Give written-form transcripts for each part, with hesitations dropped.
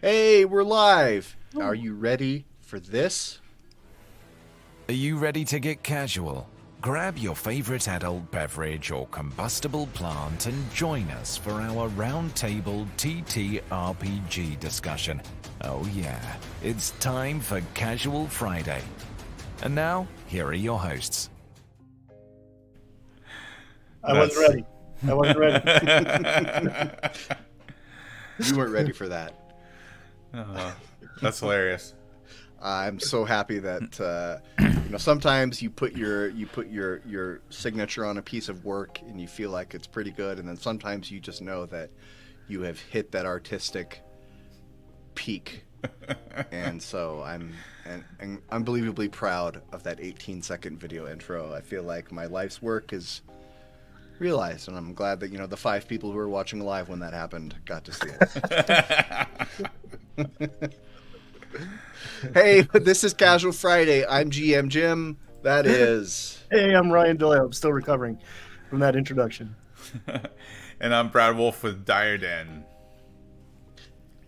Hey, we're live. Are you ready for this? Are you ready to get casual? Grab your favorite adult beverage or combustible plant and join us for our roundtable TTRPG discussion. Oh yeah, it's time for Casual Friday. And now, here are your hosts. I wasn't ready. You weren't ready for that. That's hilarious. I'm so happy that sometimes you put your signature on a piece of work and you feel like it's pretty good, and then sometimes you just know that you have hit that artistic peak. And so I'm unbelievably proud of that 18-second video intro. I feel like my life's work is realized, and I'm glad that the 5 people who were watching live when that happened got to see it. Hey, this is Casual Friday. I'm GM Jim. That is... Hey, I'm Ryan Doyle. I'm still recovering from that introduction. And I'm Brad Wolf with Diarden.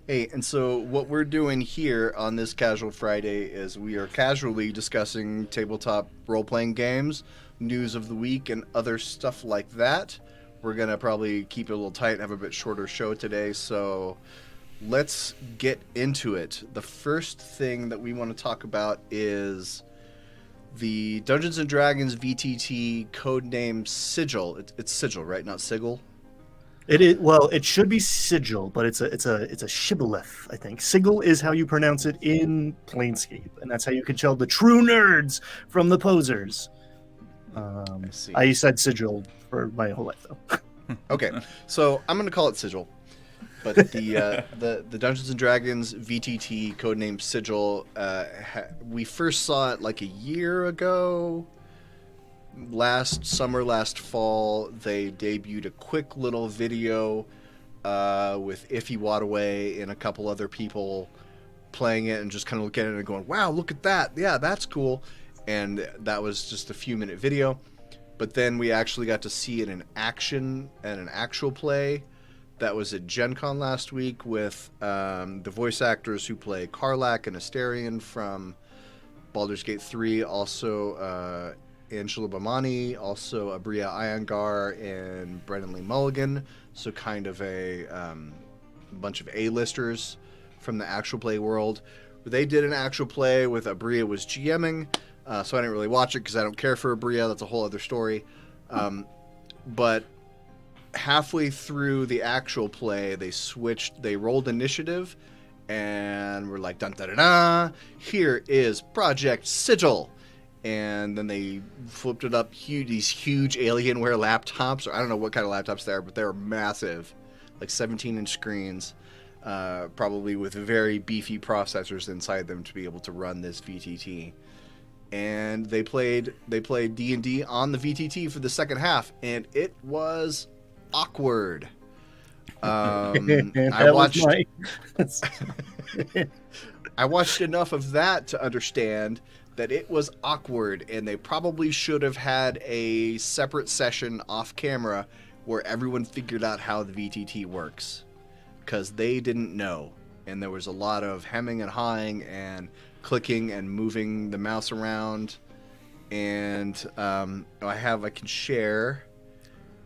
Hey, and so what we're doing here on this Casual Friday is we are casually discussing tabletop role-playing games, news of the week, and other stuff like that. We're going to probably keep it a little tight, have a bit shorter show today, so... let's get into it. The first thing that we want to talk about is the Dungeons and Dragons VTT codename Sigil. It's Sigil, right? Not Sigil. It is, well, it should be Sigil, but it's a shibboleth, I think. Sigil is how you pronounce it in Planescape, and that's how you can tell the true nerds from the posers. I said Sigil for my whole life, though. Okay, so I'm going to call it Sigil. But the Dungeons and Dragons VTT codename Sigil, we first saw it like a year ago. Last summer, last fall, they debuted a quick little video with Iffy Wadaway and a couple other people playing it and just kind of looking at it and going, wow, look at that. Yeah, that's cool. And that was just a few-minute video. But then we actually got to see it in action and an actual play. That was at Gen Con last week with the voice actors who play Karlak and Asterion from Baldur's Gate 3, also Angela Bamani, also Abria Iyengar, and Brendan Lee Mulligan. So kind of a bunch of A-listers from the actual play world. They did an actual play with Abria was GMing, so I didn't really watch it because I don't care for Abria. That's a whole other story. But... halfway through the actual play, they rolled initiative, and we're like, dun da da da, here is Project Sigil. And then they flipped it up, these huge Alienware laptops, or I don't know what kind of laptops they are, but they were massive, like 17-inch screens, probably with very beefy processors inside them to be able to run this VTT. And they played D&D on the VTT for the second half, and it was awkward. I watched enough of that to understand that it was awkward, and they probably should have had a separate session off camera where everyone figured out how the VTT works, because they didn't know, and there was a lot of hemming and hawing and clicking and moving the mouse around. And I can share.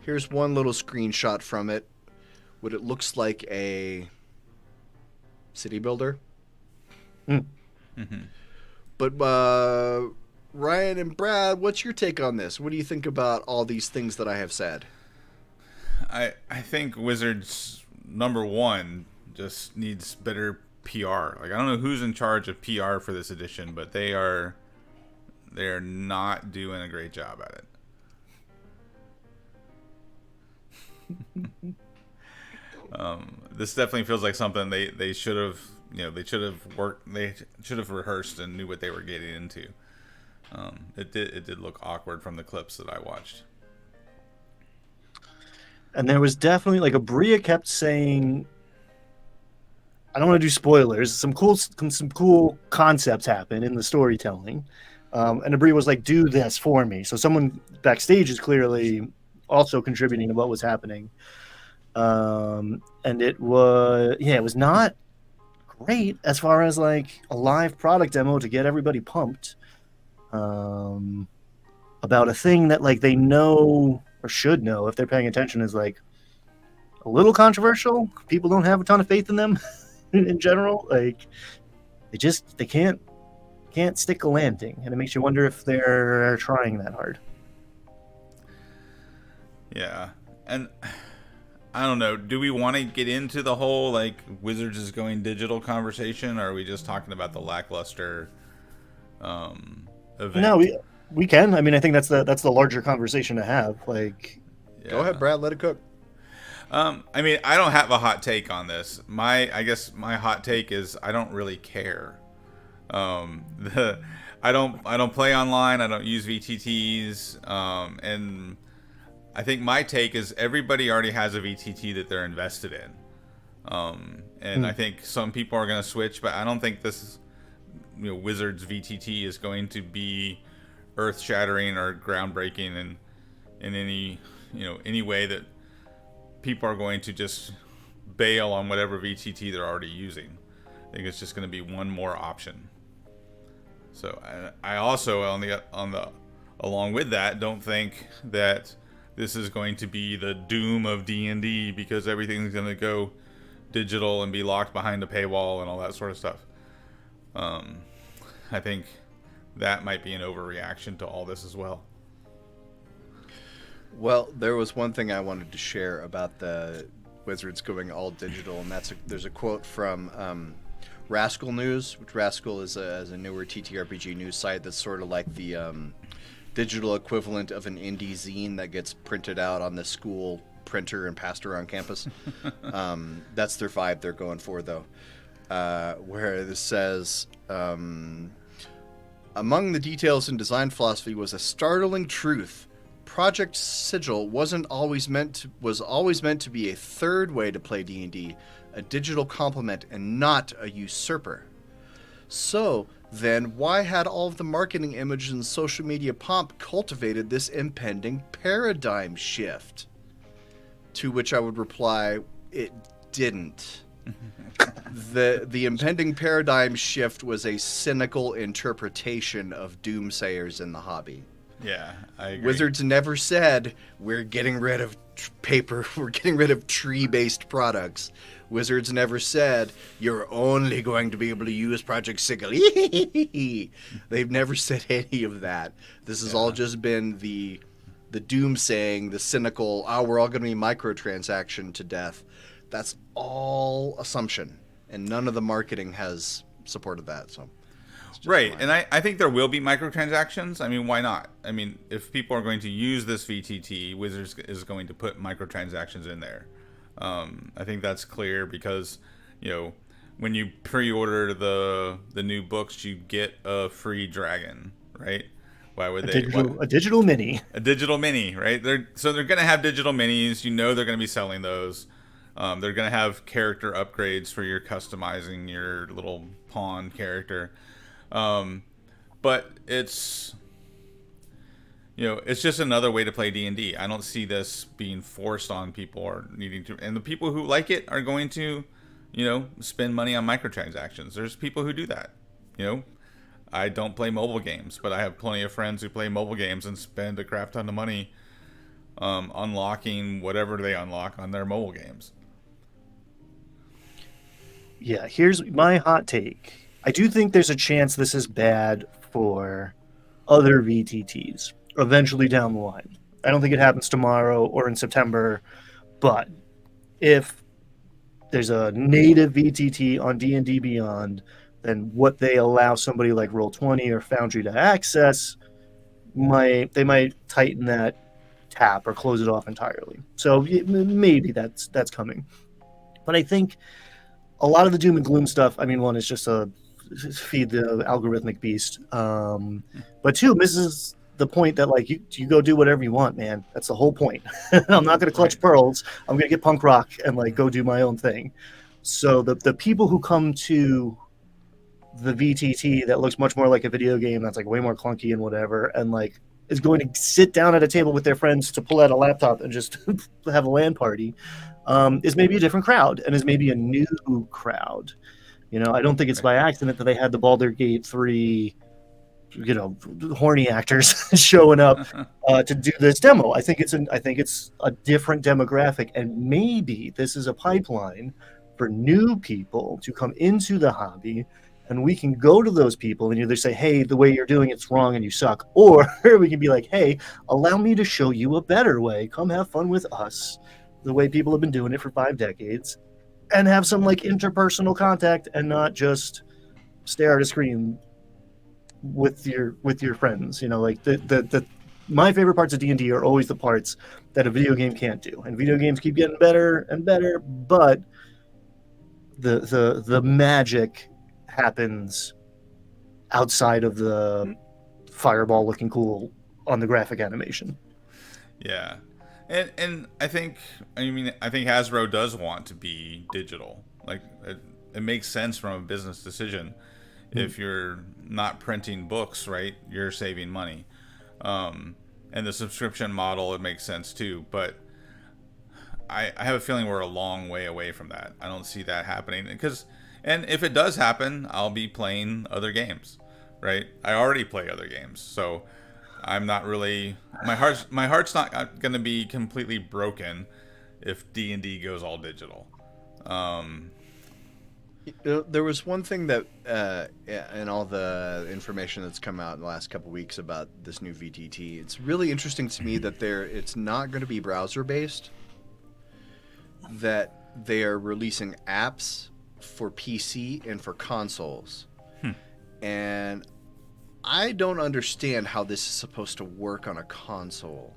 Here's one little screenshot from it. What it looks like a city builder. Mm-hmm. But Ryan and Brad, what's your take on this? What do you think about all these things that I have said? I think Wizards #1 just needs better PR. Like, I don't know who's in charge of PR for this edition, but they're not doing a great job at it. This definitely feels like something they should have rehearsed and knew what they were getting into. It did look awkward from the clips that I watched. And there was definitely, like, Abria kept saying, I don't want to do spoilers, some cool concepts happen in the storytelling. And Abria was like, do this for me. So someone backstage is clearly also contributing to what was happening. And it was not great as far as like a live product demo to get everybody pumped about a thing that like they know or should know if they're paying attention is like a little controversial. People don't have a ton of faith in them in general. Like they can't stick a landing, and it makes you wonder if they're trying that hard. Yeah, and I don't know. Do we want to get into the whole like Wizards is going digital conversation, or are we just talking about the lackluster event? No, we can. I mean, I think that's the larger conversation to have. Like, Go ahead, Brad. Let it cook. I mean, I don't have a hot take on this. I guess my hot take is I don't really care. I don't play online. I don't use VTTs. And I think my take is everybody already has a VTT that they're invested in. And I think some people are going to switch, but I don't think this Wizards VTT is going to be earth-shattering or groundbreaking in any way that people are going to just bail on whatever VTT they're already using. I think it's just going to be one more option. So I also along with that don't think that this is going to be the doom of D&D because everything's going to go digital and be locked behind a paywall and all that sort of stuff. I think that might be an overreaction to all this as well. Well, there was one thing I wanted to share about the Wizards going all digital, and there's a quote from Rascal News, which Rascal is a newer TTRPG news site that's sort of like the digital equivalent of an indie zine that gets printed out on the school printer and passed around campus. That's their vibe they're going for, though. Where this says, among the details in design philosophy was a startling truth. Project Sigil was always meant to be a third way to play D&D, a digital complement and not a usurper. So then, why had all of the marketing images and social media pomp cultivated this impending paradigm shift? To which I would reply, it didn't. The impending paradigm shift was a cynical interpretation of doomsayers in the hobby. Yeah, I agree. Wizards never said, we're getting rid of paper, we're getting rid of tree-based products. Wizards never said, you're only going to be able to use Project Sigil. They've never said any of that. This has all just been the doomsaying, the cynical, we're all going to be microtransaction to death. That's all assumption, and none of the marketing has supported that, so... Right, and I think there will be microtransactions. I mean, why not? I mean, if people are going to use this VTT, Wizards is going to put microtransactions in there. I think that's clear because, when you pre-order the new books, you get a free dragon, right? Why would they? A digital mini. A digital mini, right? They're going to have digital minis. They're going to be selling those. They're going to have character upgrades for your customizing your little pawn character. But it's it's just another way to play D&D. I don't see this being forced on people or needing to, and the people who like it are going to, spend money on microtransactions. There's people who do that. I don't play mobile games, but I have plenty of friends who play mobile games and spend a crap ton of money, unlocking whatever they unlock on their mobile games. Yeah, here's my hot take. I do think there's a chance this is bad for other VTTs eventually down the line. I don't think it happens tomorrow or in September, but if there's a native VTT on D&D Beyond, then what they allow somebody like Roll20 or Foundry to access, they might tighten that tap or close it off entirely. So maybe that's coming. But I think a lot of the doom and gloom stuff, I mean, one is just a feed the algorithmic beast, but two misses the point that like you go do whatever you want, man. That's the whole point. I'm not going to clutch pearls. I'm going to get punk rock and like go do my own thing. So the people who come to the VTT that looks much more like a video game that's like way more clunky and whatever, and like is going to sit down at a table with their friends to pull out a laptop and just have a LAN party, is maybe a different crowd and is maybe a new crowd. I don't think it's by accident that they had the Baldur's Gate 3, horny actors showing up to do this demo. I think it's a different demographic, and maybe this is a pipeline for new people to come into the hobby, and we can go to those people and either say, hey, the way you're doing it's wrong and you suck, or we can be like, hey, allow me to show you a better way. Come have fun with us, the way people have been doing it for 5 decades, and have some like interpersonal contact and not just stare at a screen with your friends. Like the my favorite parts of D&D are always the parts that a video game can't do, and video games keep getting better and better, but the magic happens outside of the fireball looking cool on the graphic animation. Yeah. And I think Hasbro does want to be digital. Like it makes sense from a business decision. If you're not printing books, right, you're saving money. And the subscription model, it makes sense too. But I have a feeling we're a long way away from that. I don't see that happening. And if it does happen, I'll be playing other games, right? I already play other games. So I'm not really, my heart's not going to be completely broken if D&D goes all digital. There was one thing that, in all the information that's come out in the last couple weeks about this new VTT, it's really interesting to me that it's not going to be browser based. That they are releasing apps for PC and for consoles, and I don't understand how this is supposed to work on a console.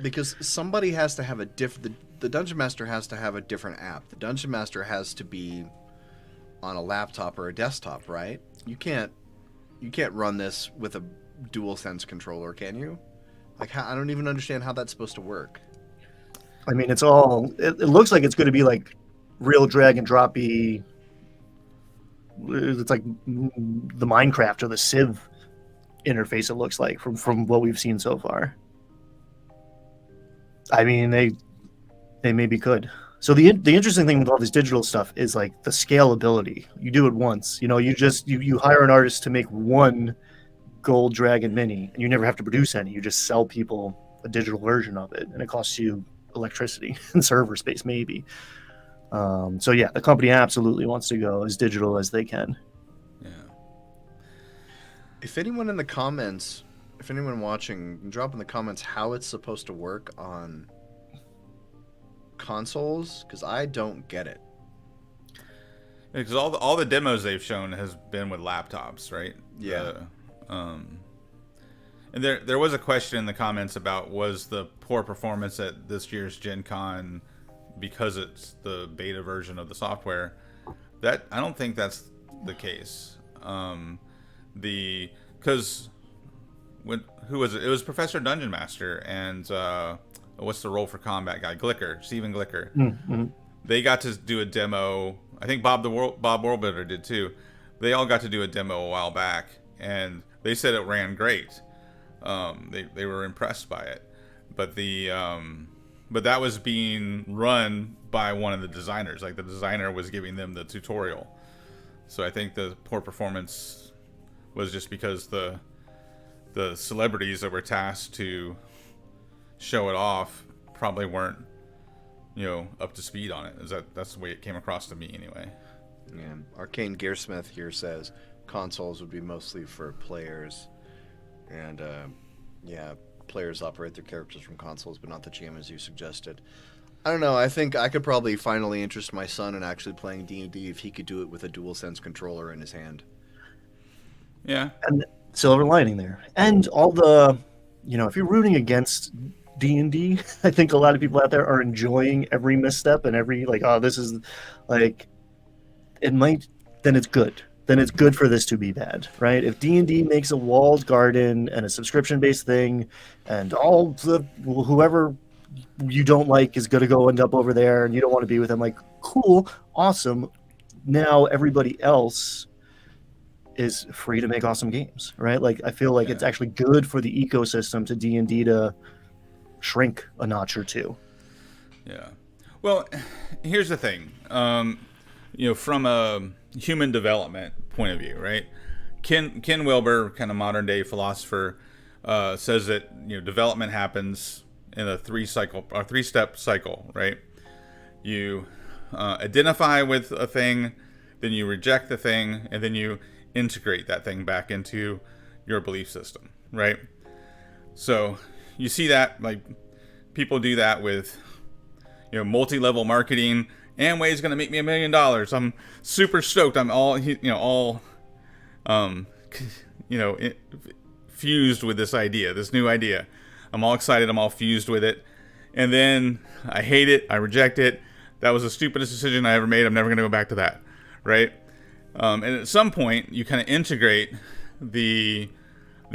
Because somebody has to have the Dungeon Master has to have a different app. The Dungeon Master has to be on a laptop or a desktop, right? You can't run this with a DualSense controller, can you? Like, I don't even understand how that's supposed to work. I mean, it looks like it's going to be like real drag and droppy. It's like the Minecraft or the Civ interface, it looks like, from what we've seen so far. I mean, they maybe could. So the interesting thing with all this digital stuff is like the scalability. You do it once, you hire an artist to make one gold dragon mini, and you never have to produce any. You just sell people a digital version of it, and it costs you electricity and server space, maybe. So yeah, the company absolutely wants to go as digital as they can. Yeah. If anyone in the comments, if anyone watching, drop in the comments how it's supposed to work on consoles, because I don't get it. Because all the demos they've shown has been with laptops, right? Yeah. And there was a question in the comments about, was the poor performance at this year's Gen Con because it's the beta version of the software? That I don't think that's the case. Because who was it? It was Professor Dungeon Master and what's the role for combat guy? Stephen Glicker. Mm-hmm. They got to do a demo. I think Bob Worldbuilder did too. They all got to do a demo a while back, and they said it ran great. They were impressed by it, but but that was being run by one of the designers. Like the designer was giving them the tutorial. So I think the poor performance was just because the celebrities that were tasked to show it off probably weren't, up to speed on it. That's the way it came across to me anyway. Yeah. Arcane Gearsmith here says consoles would be mostly for players, and players operate their characters from consoles, but not the GM as you suggested. I don't know. I think I could probably finally interest my son in actually playing D&D if he could do it with a DualSense controller in his hand. Yeah. And silver lining there. And all the, if you're rooting against D&D, I think a lot of people out there are enjoying every misstep and every, this is, it might, then it's good. Then it's good for this to be bad, right? If D&D makes a walled garden and a subscription-based thing, and all the whoever you don't like is going to go end up over there, and you don't want to be with them, cool, awesome. Now everybody else is free to make awesome games, right? I feel like it's actually good for the ecosystem to D&D to shrink a notch or two. Yeah. Well, here's the thing. from a human development point of view, right? Ken Wilber, kind of modern day philosopher, says that development happens in a three-step cycle, right? You identify with a thing, then you reject the thing, and then you integrate that thing back into your belief system, right? So you see that, like, people do that with multi-level marketing. Amway is going to make me $1 million. I'm super stoked. I'm all fused with this idea, this new idea. I'm all excited. I'm all fused with it. And then I hate it. I reject it. That was the stupidest decision I ever made. I'm never going to go back to that, right? And at some point, you kind of integrate the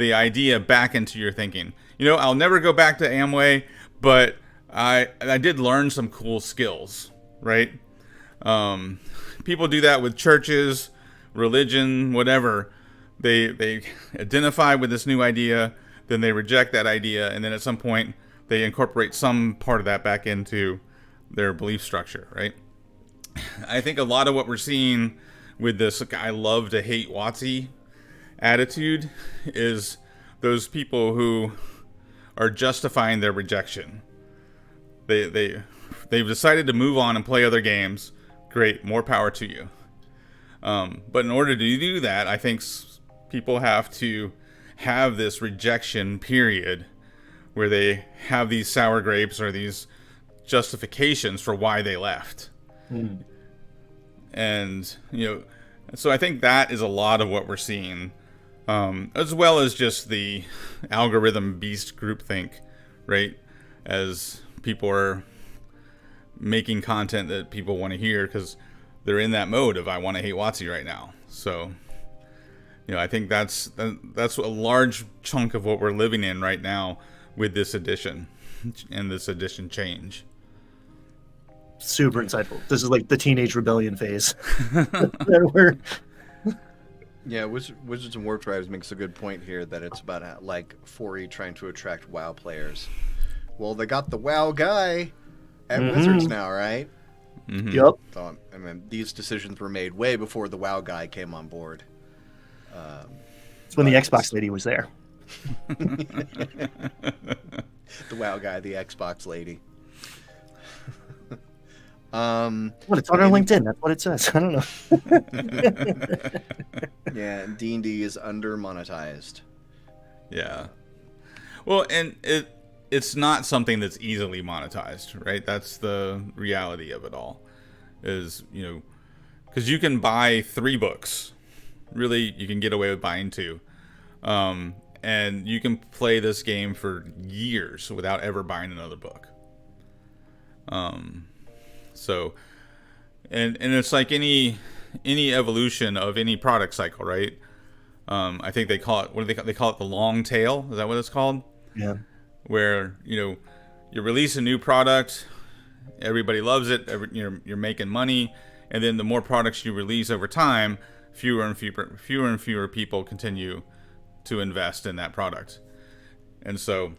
idea back into your thinking. I'll never go back to Amway, but I did learn some cool skills, right? People do that with churches, religion, whatever. They identify with this new idea, then they reject that idea, and then at some point they incorporate some part of that back into their belief structure, right? I think a lot of what we're seeing with this I love to hate WotC attitude is those people who are justifying their rejection. They've decided to move on and play other games. Great, more power to you. But in order to do that, I think people have to have this rejection period where they have these sour grapes or these justifications for why they left. And so I think that is a lot of what we're seeing, as well as just the algorithm beast groupthink, right? As people are making content that people want to hear because they're in that mode of I want to hate WotC right now. So I think that's a large chunk of what we're living in right now with this edition and this edition change. Super insightful. This is like the teenage rebellion phase. Yeah, Wizards and Warp Drives makes a good point here that it's about like 4E trying to attract WoW players. Well, they got the WoW guy at Wizards now, right? Mm-hmm. Yep. So, I mean, these decisions were made way before the WoW guy came on board. It's when the Xbox lady was there. The WoW guy, the Xbox lady. It's on our LinkedIn. That's what it says. I don't know. Yeah, D&D is under monetized. Yeah. Well, and it's not something that's easily monetized, right? That's the reality of it all. Is, because you can buy 3 books. Really, you can get away with buying 2. And you can play this game for years without ever buying another book. So, and it's like any evolution of any product cycle, right? I think they call it, they call it the long tail. Is that what it's called? Yeah. Where, you release a new product, everybody loves it, you're making money, and then the more products you release over time, fewer and fewer people continue to invest in that product. And so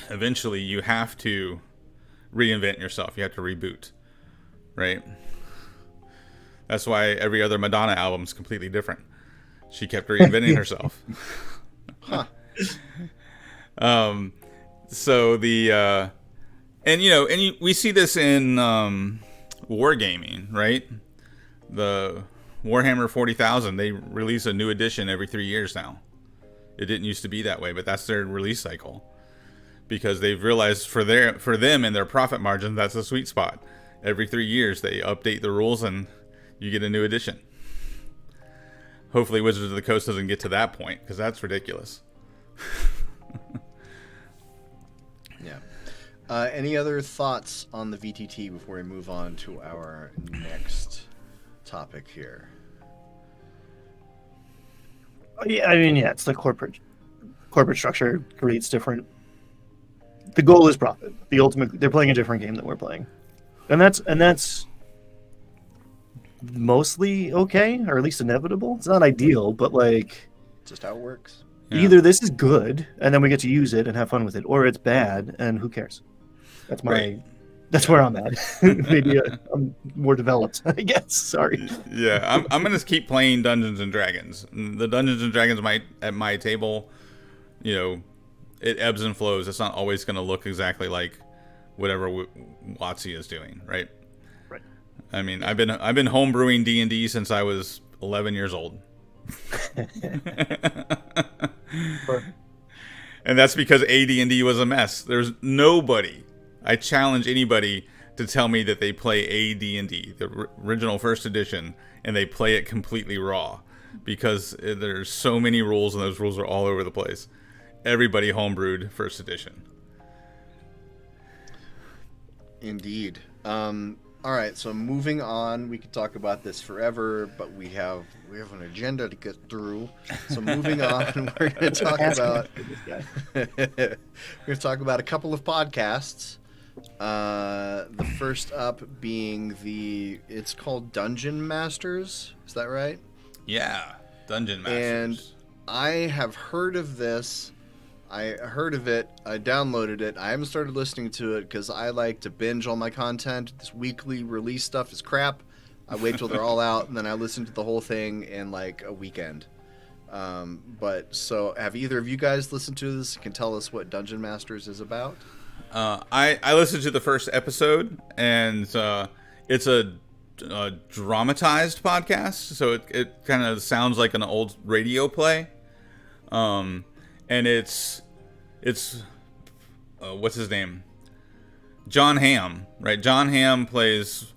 eventually you have to reinvent yourself. You have to reboot, right? That's why every other Madonna album is completely different. She kept reinventing herself. Huh. So the we see this in wargaming, right? The Warhammer 40,000, they release a new edition every 3 years now. It didn't used to be that way, but that's their release cycle, because they've realized for them and their profit margin, that's the sweet spot. Every 3 years they update the rules and you get a new edition. Hopefully Wizards of the Coast doesn't get to that point, because that's ridiculous. Yeah. Any other thoughts on the VTT before we move on to our next topic here? Yeah, I mean, it's the corporate structure creates different. The goal is profit. The ultimate, they're playing a different game than we're playing, and that's mostly okay, or at least inevitable. It's not ideal, but like, Just how it works. Yeah. either this is good and then we get to use it and have fun with it, or it's bad and who cares. That's my. Right. That's where I'm at. Maybe I'm more developed, I guess. Sorry. Yeah, I'm gonna keep playing Dungeons and Dragons. The Dungeons and Dragons at my table, you know, it ebbs and flows. It's not always gonna look exactly like whatever WotC is doing, right? Right. I mean, I've been homebrewing D&D since I was 11 years old. And that's because AD&D was a mess. There's nobody. I challenge anybody to tell me that they play AD&D, the original first edition, and they play it completely raw, because there's so many rules and those rules are all over the place. Everybody homebrewed first edition. Indeed. All right, so moving on, we could talk about this forever, but we have an agenda to get through. So moving on, we're going to talk about a couple of podcasts. The first up being it's called Dungeon Masters. Is that right? Yeah, Dungeon Masters. And I have heard of this. I heard of it. I downloaded it. I haven't started listening to it because I like to binge all my content. This weekly release stuff is crap. I wait till they're all out, and then I listen to the whole thing in like a weekend. So have either of you guys listened to this and can tell us what Dungeon Masters is about? I listened to the first episode, and it's a dramatized podcast, so it kind of sounds like an old radio play. And it's what's his name? John Hamm, right? John Hamm plays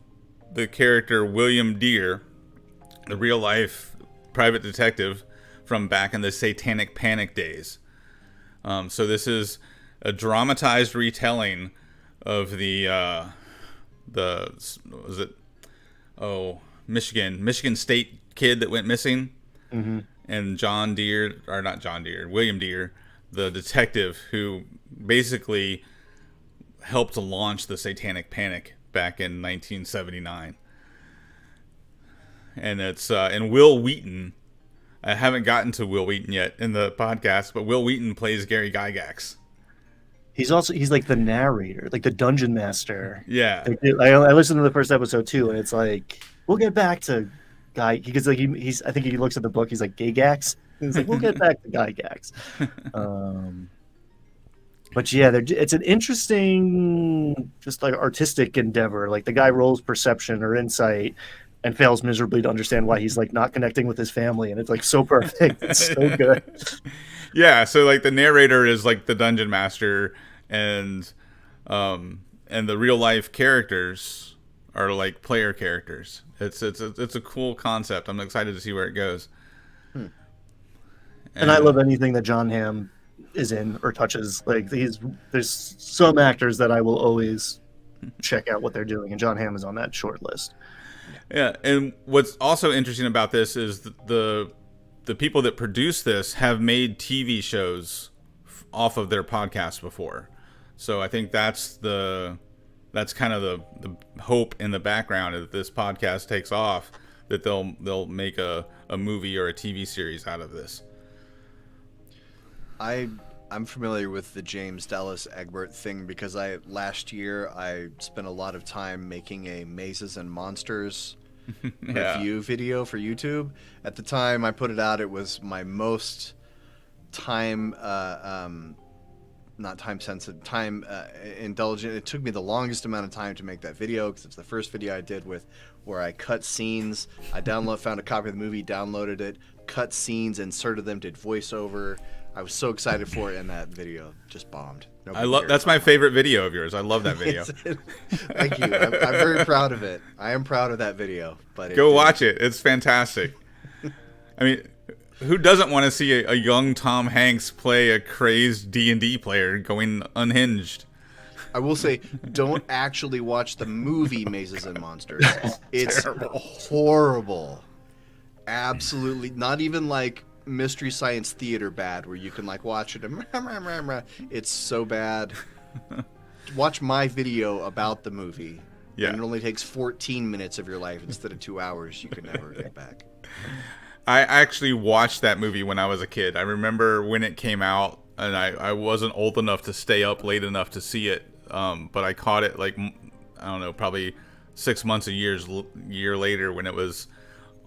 the character William Deere, the real life private detective from back in the Satanic Panic days. So this is a dramatized retelling of the Michigan State kid that went missing. Mm-hmm. And William Deere, the detective who basically helped to launch the Satanic Panic back in 1979. And it's and Will Wheaton. I haven't gotten to Will Wheaton yet in the podcast, but Will Wheaton plays Gary Gygax. He's like the narrator, like the dungeon master. Yeah. I listened to the first episode too, and it's like, we'll get back to Guy, because like I think he looks at the book. He's like Gygax. He's like, we'll get back to Gygax. But yeah, it's an interesting, just like artistic endeavor. Like the guy rolls perception or insight and fails miserably to understand why he's like not connecting with his family, and it's like so perfect. It's so good. Yeah, so like the narrator is like the dungeon master, and the real life characters are like player characters. It's a cool concept. I'm excited to see where it goes. And I love anything that John Hamm is in or touches. Like there's some actors that I will always check out what they're doing, and John Hamm is on that short list. Yeah, and what's also interesting about this is the people that produce this have made TV shows off of their podcast before. So I think that's kind of the hope in the background, that this podcast takes off, that they'll make a movie or a TV series out of this. I'm familiar with the James Dallas Egbert thing because last year I spent a lot of time making a Mazes and Monsters review video for YouTube. At the time I put it out, it was my most time not time sensitive, time indulgent. It took me the longest amount of time to make that video because it's the first video I did where I cut scenes. I found a copy of the movie, downloaded it, cut scenes, inserted them, did voiceover. I was so excited for it, and that video just bombed. That's my favorite video of yours. I love that video. Thank you. I'm very proud of it. I am proud of that video. But go watch it. It's fantastic. I mean, who doesn't want to see a young Tom Hanks play a crazed D&D player going unhinged? I will say, don't actually watch the movie Mazes and Monsters. It's terrible. Horrible. Absolutely. Not even like Mystery Science Theater bad, where you can like watch it and it's so bad. Watch my video about the movie. Yeah. And it only takes 14 minutes of your life instead of 2 hours you can never get back. I actually watched that movie when I was a kid. I remember when it came out, and I wasn't old enough to stay up late enough to see it, but I caught it like, I don't know, probably 6 months, year later when it was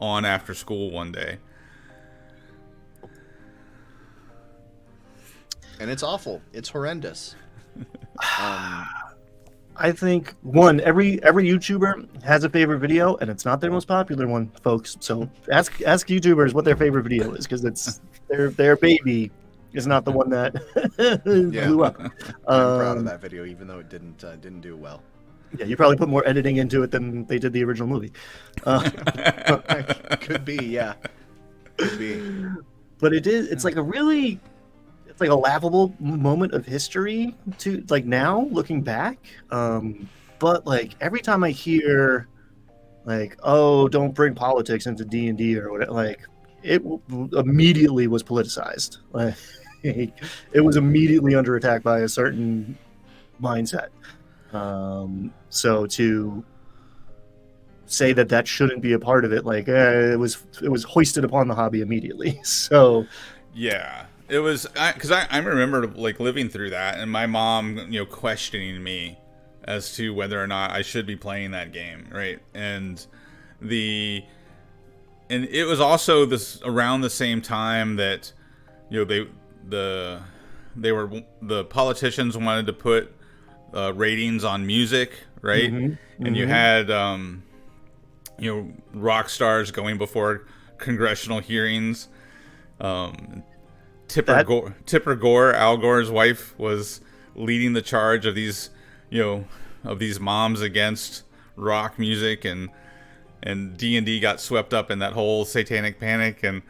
on after school one day. And it's awful. It's horrendous. I think every YouTuber has a favorite video, and it's not their most popular one, folks. So ask YouTubers what their favorite video is, because it's their baby is not the one that blew up. I'm proud of that video, even though it didn't do well. Yeah, you probably put more editing into it than they did the original movie. Could be, yeah. Could be. But it's like it's like a laughable moment of history to like now looking back. But like every time I hear like, oh, don't bring politics into D&D or whatever, like it immediately was politicized. Like it was immediately under attack by a certain mindset. So to say that shouldn't be a part of it, like it was hoisted upon the hobby immediately. So yeah, it was because I remember like living through that, and my mom questioning me as to whether or not I should be playing that game, right? And it was also this around the same time that the politicians wanted to put ratings on music, right? And you had rock stars going before congressional hearings. Tipper Gore, Al Gore's wife, was leading the charge of these moms against rock music, and D&D got swept up in that whole satanic panic. And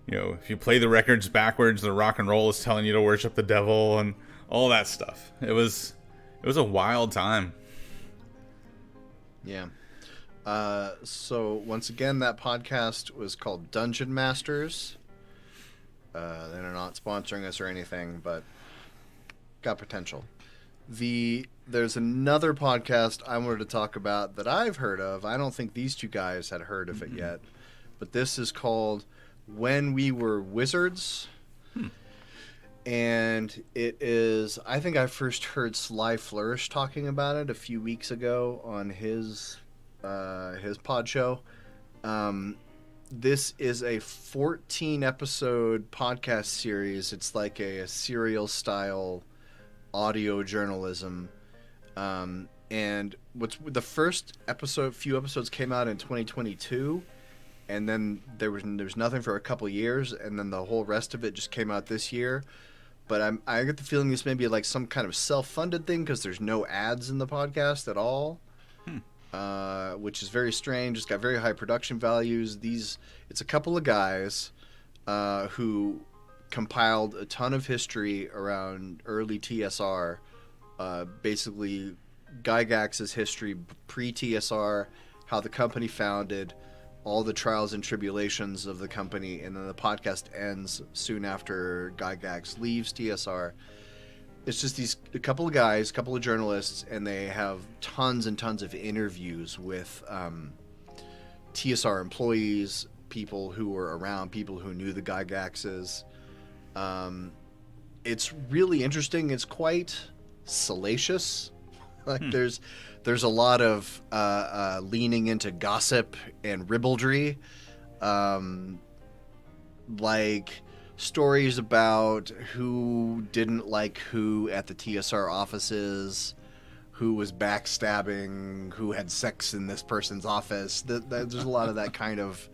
if you play the records backwards, the rock and roll is telling you to worship the devil and all that stuff. It was a wild time. Yeah. So once again, that podcast was called Dungeon Masters. They're not sponsoring us or anything, but got potential. There's another podcast I wanted to talk about that I've heard of. I don't think these two guys had heard of it yet, but this is called When We Were Wizards. And it is, I think I first heard Sly Flourish talking about it a few weeks ago on his pod show. This is a 14-episode podcast series. It's like a serial style audio journalism. And the first few episodes came out in 2022, and then there was nothing for a couple years, and then the whole rest of it just came out this year. But I get the feeling this may be like some kind of self-funded thing, because there's no ads in the podcast at all. Which is very strange. It's got very high production values. It's a couple of guys who compiled a ton of history around early TSR, basically Gygax's history pre-TSR, how the company founded, all the trials and tribulations of the company, and then the podcast ends soon after Gygax leaves TSR. It's just a couple of guys, a couple of journalists, and they have tons and tons of interviews with TSR employees, people who were around, people who knew the Gygaxes. It's really interesting. It's quite salacious. Like there's a lot of leaning into gossip and ribaldry, like stories about who didn't like who at the TSR offices, who was backstabbing, who had sex in this person's office. There's a lot of that kind of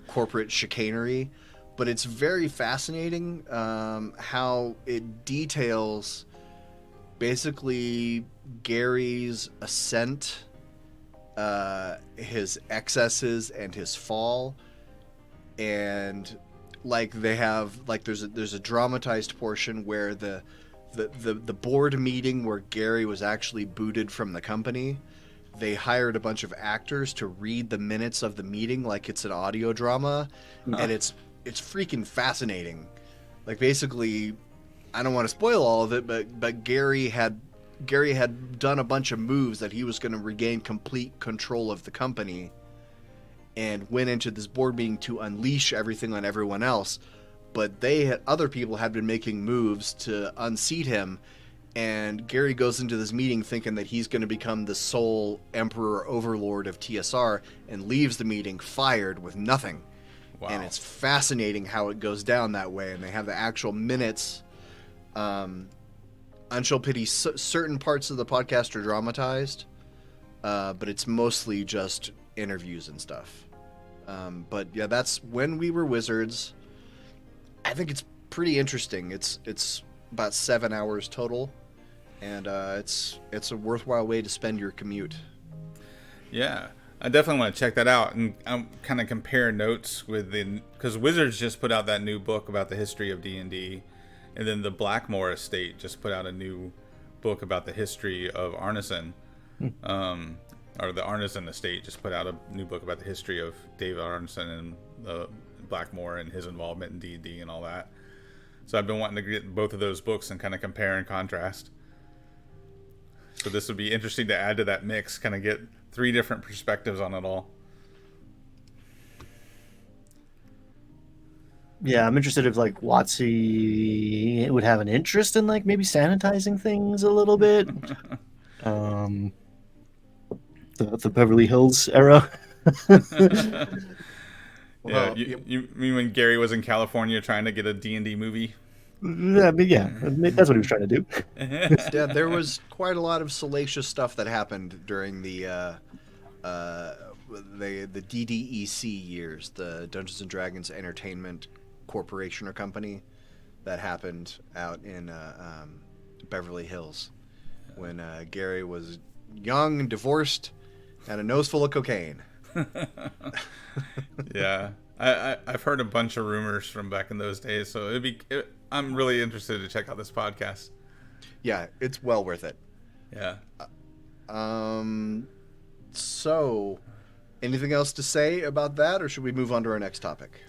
corporate chicanery, but it's very fascinating how it details basically Gary's ascent, his excesses, and his fall. And like they have, like there's a dramatized portion where the board meeting where Gary was actually booted from the company, they hired a bunch of actors to read the minutes of the meeting like it's an audio drama. And it's freaking fascinating. Like basically, I don't want to spoil all of it, but Gary had done a bunch of moves that he was going to regain complete control of the company, and went into this board meeting to unleash everything on everyone else. But other people had been making moves to unseat him, And Gary goes into this meeting thinking that he's going to become the sole emperor overlord of TSR, and leaves the meeting fired with nothing. Wow. And it's fascinating how it goes down that way. And they have the actual minutes. Unshall Pity, certain parts of the podcast are dramatized, but it's mostly just interviews and stuff. But yeah, that's When We Were Wizards. I think it's pretty interesting. It's about 7 hours total, and it's a worthwhile way to spend your commute. Yeah, I definitely want to check that out and kind of compare notes with because Wizards just put out that new book about the history of D&D, and then the Blackmore Estate just put out a new book about the history of Arneson. Or the Arneson Estate just put out a new book about the history of David Arneson and the Blackmore and his involvement in D&D and all that. So I've been wanting to get both of those books and kind of compare and contrast. So this would be interesting to add to that mix, kind of get 3 different perspectives on it all. Yeah, I'm interested if like WotC would have an interest in like maybe sanitizing things a little bit. The Beverly Hills era. Yeah, you mean when Gary was in California trying to get a D&D movie? Yeah, that's what he was trying to do. Yeah, there was quite a lot of salacious stuff that happened during the DDEC years, the Dungeons and Dragons Entertainment Corporation or company, that happened out in Beverly Hills when Gary was young and divorced and a nose full of cocaine. Yeah, I've heard a bunch of rumors from back in those days, so I'm really interested to check out this podcast. Yeah, it's well worth it. Yeah. So, anything else to say about that, or should we move on to our next topic?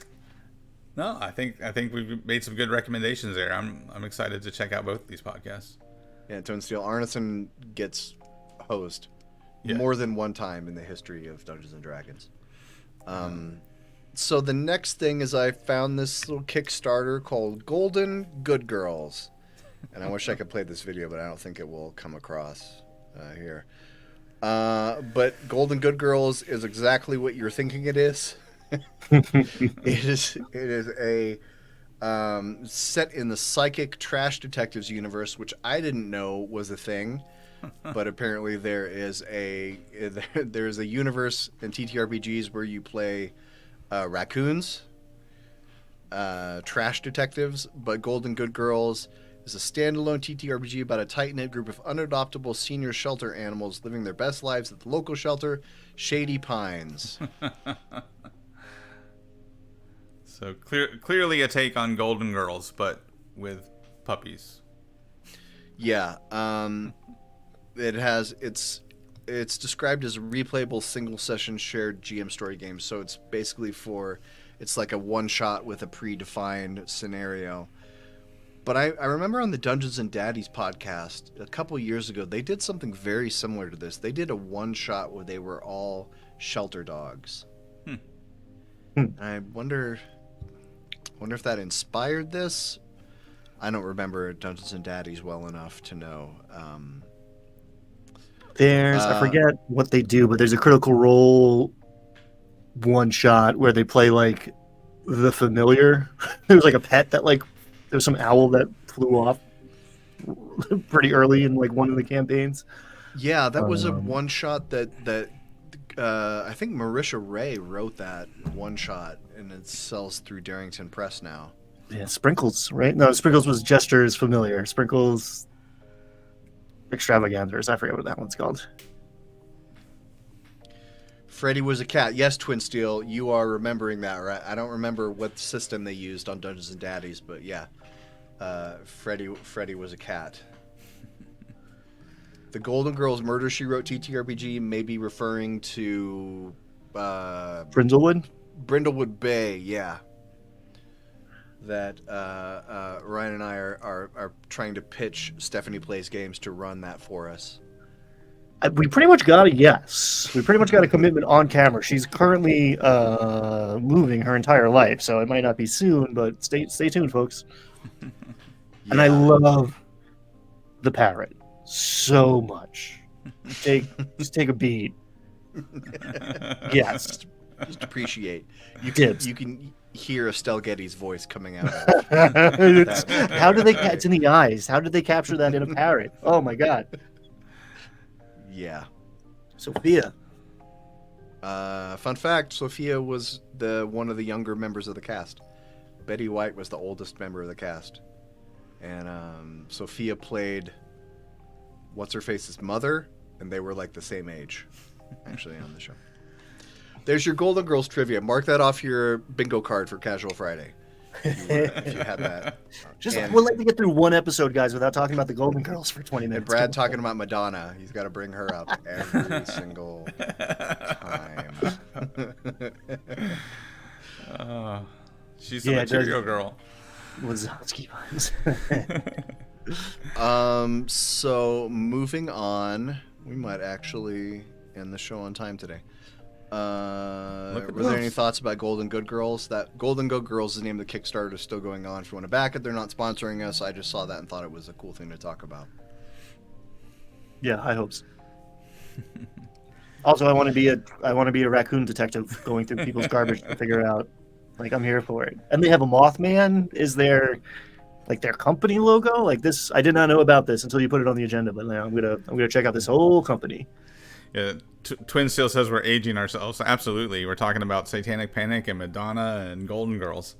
No, I think we've made some good recommendations there. I'm excited to check out both of these podcasts. Yeah, Toadsteel Arneson gets hosed more than one time in the history of Dungeons and Dragons. So the next thing is I found this little Kickstarter called Golden Good Girls. And I wish I could play this video, but I don't think it will come across here. But Golden Good Girls is exactly what you're thinking it is. It is a set in the psychic trash detectives universe, which I didn't know was a thing. But apparently there is a universe in TTRPGs where you play raccoons, trash detectives. But Golden Good Girls is a standalone TTRPG about a tight-knit group of unadoptable senior shelter animals living their best lives at the local shelter, Shady Pines. So clearly a take on Golden Girls, but with puppies. Yeah. It's described as a replayable single session shared GM story game. So it's basically it's like a one shot with a predefined scenario. But I remember on the Dungeons and Daddies podcast a couple years ago, they did something very similar to this. They did a one shot where they were all shelter dogs. I wonder if that inspired this. I don't remember Dungeons and Daddies well enough to know. I forget what they do, but there's a Critical Role one shot where they play like the familiar. There was like a pet that like there was some owl that flew off pretty early in like one of the campaigns. Yeah, that was a one shot that I think Marisha Ray wrote that one shot, and it sells through Darrington Press now. Yeah, Sprinkles, right? No, Sprinkles was Jester's familiar. Sprinkles Extravaganzas. I forget what that one's called. Freddy was a cat. Yes, Twin Steel, you are remembering that, right? I don't remember what system they used on Dungeons and Daddies, but yeah, Freddy was a cat. The Golden Girls Murder, She Wrote TTRPG may be referring to Brindlewood Bay, yeah. That Ryan and I are trying to pitch Stephanie Plays Games to run that for us. We pretty much got a yes. We pretty much got a commitment on camera. She's currently moving her entire life, so it might not be soon, but stay tuned, folks. Yeah. And I love the parrot so much. Just take a beat. Yes. Just appreciate. Dibs. You can hear Estelle Getty's voice coming out. How do they? It's in the eyes. How did they capture that in a parrot? Oh my god. Yeah. Sophia. Fun fact: Sophia was one of the younger members of the cast. Betty White was the oldest member of the cast, and Sophia played what's her face's mother, and they were like the same age, actually, on the show. There's your Golden Girls trivia. Mark that off your bingo card for Casual Friday. If you had that. We'll let you get through one episode, guys, without talking about the Golden Girls for 20 minutes. And Brad talking about Madonna. He's got to bring her up every single time. She's a material girl. Wazowski vibes. So moving on, we might actually end the show on time today. Were there any thoughts about Golden Good Girls? That Golden Good Girls is the name of the Kickstarter, is still going on. If you want to back it, they're not sponsoring us. I just saw that and thought it was a cool thing to talk about. Yeah, I hope so. Also, I want to be a raccoon detective going through people's garbage to figure out. Like, I'm here for it. And they have a Mothman. Is there like their company logo? Like this, I did not know about this until you put it on the agenda. But now I'm gonna check out this whole company. Yeah, Twin still says we're aging ourselves. Absolutely, we're talking about Satanic Panic and Madonna and Golden Girls.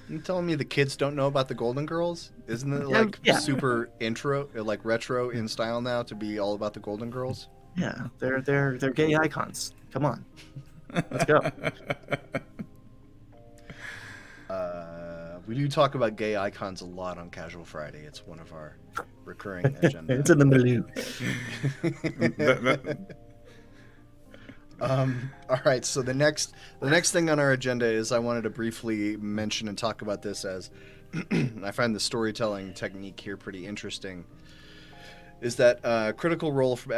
You telling me the kids don't know about the Golden Girls? Isn't it like super intro, like retro in style now to be all about the Golden Girls? Yeah, they're gay icons. Come on, let's go. We do talk about gay icons a lot on Casual Friday. It's one of our recurring agenda. It's in the milieu. All right, so the next thing on our agenda is I wanted to briefly mention and talk about this as I find the storytelling technique here pretty interesting. Is that Critical Role from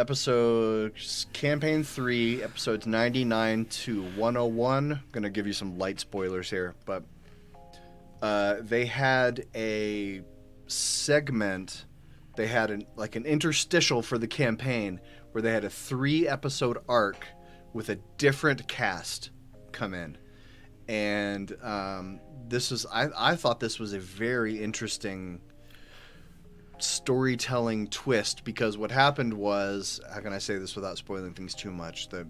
Campaign 3, episodes 99 to 101. I'm going to give you some light spoilers here, but they had a segment, they had an interstitial for the campaign where they had a 3-episode arc with a different cast come in. And I thought this was a very interesting storytelling twist, because what happened was, how can I say this without spoiling things too much? The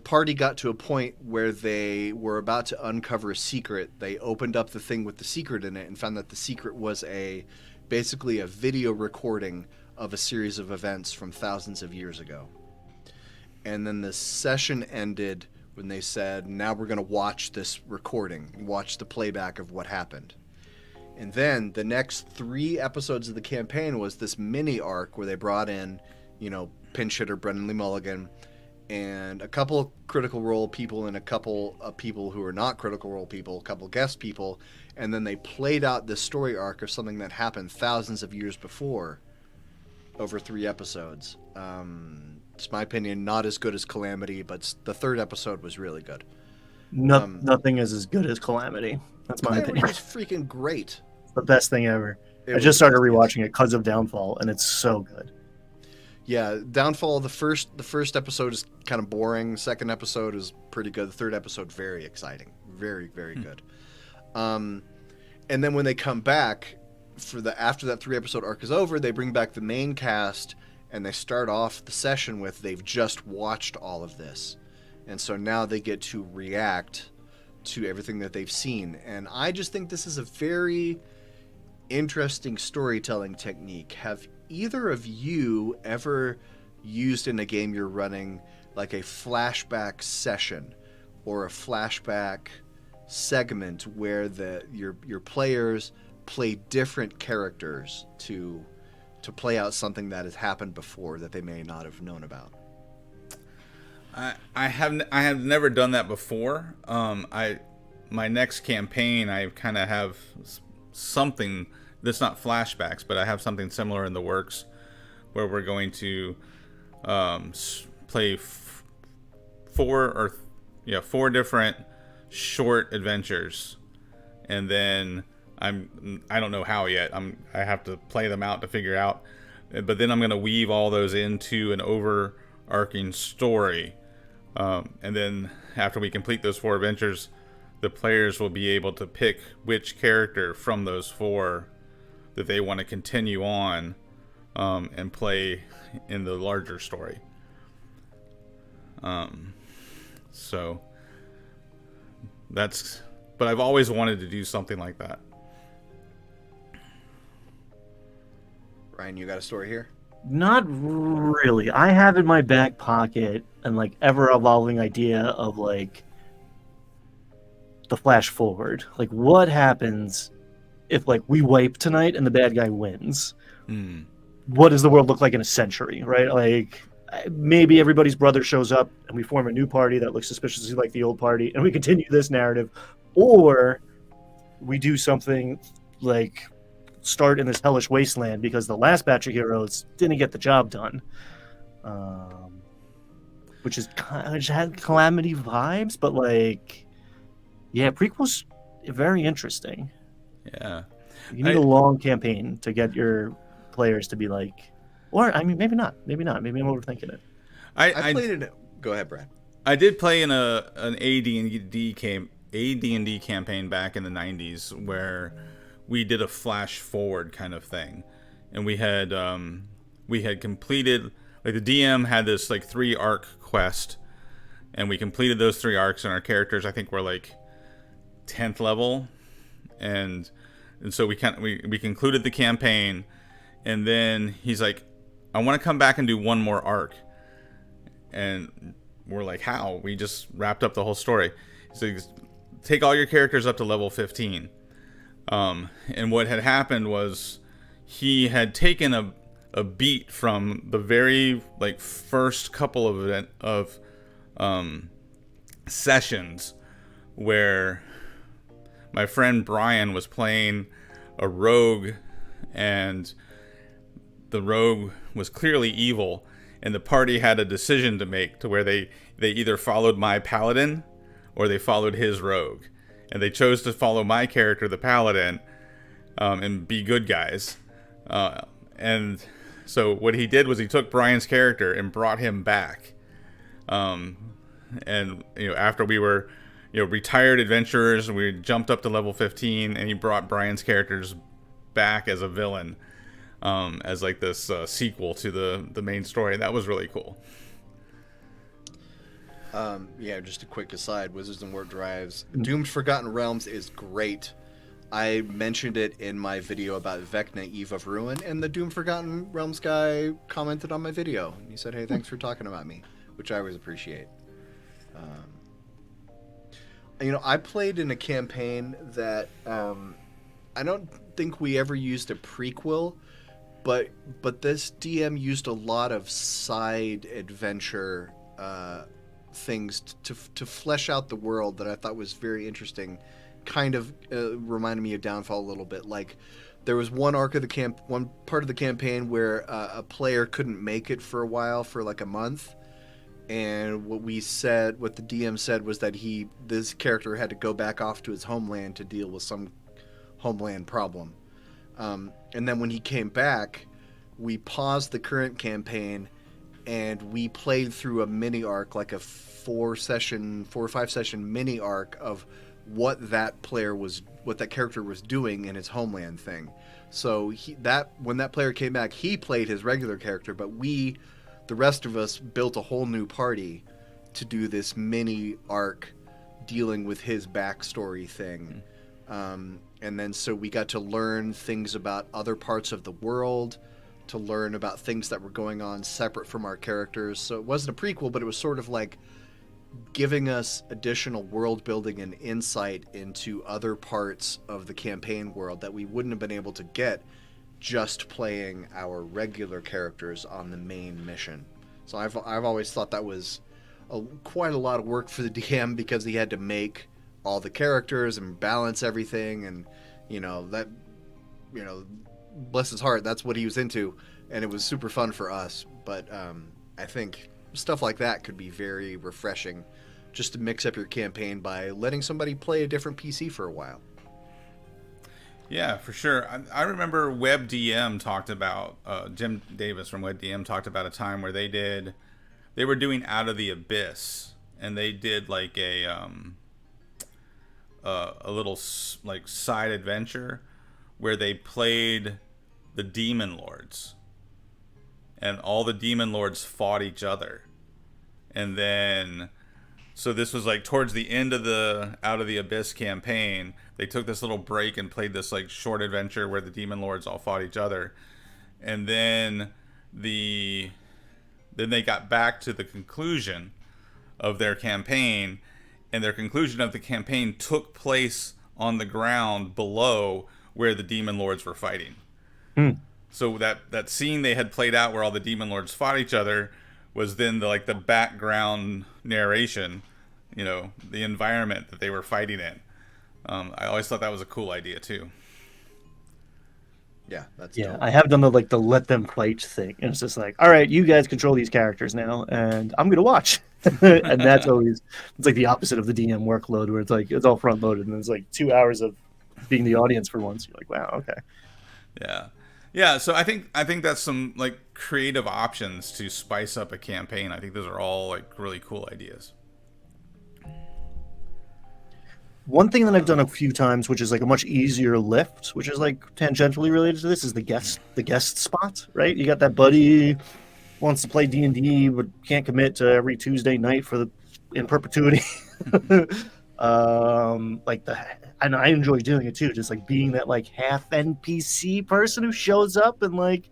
party got to a point where they were about to uncover a secret. They opened up the thing with the secret in it and found that the secret was basically a video recording of a series of events from thousands of years ago. And then the session ended when they said, now we're going to watch this recording, watch the playback of what happened. And then the next 3 episodes of the campaign was this mini arc where they brought in, pinch hitter Brendan Lee Mulligan and a couple Critical Role people and a couple of people who are not Critical Role people, a couple guest people, and then they played out this story arc of something that happened thousands of years before over 3 episodes. It's my opinion, not as good as Calamity, but the 3rd episode was really good. Nothing is as good as Calamity. That's my opinion. It was freaking great. It's the best thing ever. I just started rewatching it because of Downfall, and it's so good. Yeah, Downfall, the first episode is kind of boring. Second episode is pretty good. The 3rd episode, very exciting. Very, very good. And then when they come back, after that 3-episode arc is over, they bring back the main cast, and they start off the session with they've just watched all of this. And so now they get to react to everything that they've seen. And I just think this is a very interesting storytelling technique. Have either of you ever used in a game you're running like a flashback session or a flashback segment where your players play different characters to play out something that has happened before that they may not have known about? I have never done that before. My next campaign, I kind of have something that's not flashbacks, but I have something similar in the works where we're going to play 4 different short adventures, and then I don't know how yet. I have to play them out to figure out. But then I'm going to weave all those into an overarching story. And then after we complete those 4 adventures, the players will be able to pick which character from those 4 that they want to continue on and play in the larger story. So that's, but I've always wanted to do something like that. Ryan, you got a story here? Not really. I have in my back pocket an like ever evolving idea of like the flash forward. Like what happens if like we wipe tonight and the bad guy wins? What does the world look like in a century, right? Like maybe everybody's brother shows up and we form a new party that looks suspiciously like the old party and we continue this narrative, or we do something like start in this hellish wasteland because the last batch of heroes didn't get the job done, which had Calamity vibes, but like, yeah, prequels very interesting. Yeah, you need a long campaign to get your players to be like, or I mean, maybe not. Maybe I'm overthinking it. I played in it. Go ahead, Brad. I did play in an AD&D campaign back in the 90s where we did a flash forward kind of thing, and we had completed, like, the DM had this like 3 arc quest, and we completed those 3 arcs, and our characters I think were like 10th level, and so we concluded the campaign, and then he's like, I want to come back and do one more arc, and we're like, how? We just wrapped up the whole story. So take all your characters up to level 15. And what had happened was he had taken a beat from the very like first couple of sessions where my friend Brian was playing a rogue, and the rogue was clearly evil, and the party had a decision to make to where they either followed my paladin or they followed his rogue. And they chose to follow my character, the paladin, and be good guys. And so what he did was he took Brian's character and brought him back. And after we were retired adventurers, and we jumped up to level 15, and he brought Brian's characters back as a villain, as like this sequel to the main story. That was really cool. Just a quick aside, Wizards and Warp Drives, Doomed Forgotten Realms is great. I mentioned it in my video about Vecna, Eve of Ruin, and the Doomed Forgotten Realms guy commented on my video. He said, hey, thanks for talking about me, which I always appreciate. I played in a campaign that I don't think we ever used a prequel, but this DM used a lot of side adventure things to flesh out the world that I thought was very interesting. Kind of reminded me of Downfall a little bit. Like, there was one part of the campaign where a player couldn't make it for a while, for like a month, and what the DM said was that this character had to go back off to his homeland to deal with some homeland problem. And then when he came back, we paused the current campaign and we played through a mini arc, like a 4 or 5 session mini arc of what that character was doing in his homeland thing. So when that player came back, he played his regular character, but the rest of us built a whole new party to do this mini arc dealing with his backstory thing. And then so we got to learn things about other parts of the world, to learn about things that were going on separate from our characters. So it wasn't a prequel, but it was sort of like giving us additional world building and insight into other parts of the campaign world that we wouldn't have been able to get just playing our regular characters on the main mission. So I've always thought that was quite a lot of work for the DM, because he had to make all the characters and balance everything, and bless his heart, that's what he was into, and it was super fun for us. But I think stuff like that could be very refreshing, just to mix up your campaign by letting somebody play a different PC for a while. Yeah, for sure. I remember WebDM talked about Jim Davis from WebDM talked about a time where they were doing Out of the Abyss, and they did like a little like side adventure where they played the Demon Lords, and all the Demon Lords fought each other, and then. So this was like towards the end of the Out of the Abyss campaign. They took this little break and played this like short adventure where the Demon Lords all fought each other, and then they got back to the conclusion of their campaign, and their conclusion of the campaign took place on the ground below where the Demon Lords were fighting. So that scene they had played out where all the Demon Lords fought each other was then the background narration, the environment that they were fighting in. I always thought that was a cool idea too. Yeah, that's Yeah, dope. I have done the let them fight thing, and it's just like, all right, you guys control these characters now, and I'm gonna watch. And that's always it's like the opposite of the DM workload, where it's like it's all front loaded, and it's like 2 hours of being the audience for once. You're like, wow, okay. Yeah. So I think that's some like creative options to spice up a campaign. I think those are all like really cool ideas. One thing that I've done a few times, which is like a much easier lift, which is like tangentially related to this, is the guest spot, right? You got that buddy wants to play D&D but can't commit to every Tuesday night in perpetuity. And I enjoy doing it too, just like being that like half NPC person who shows up and like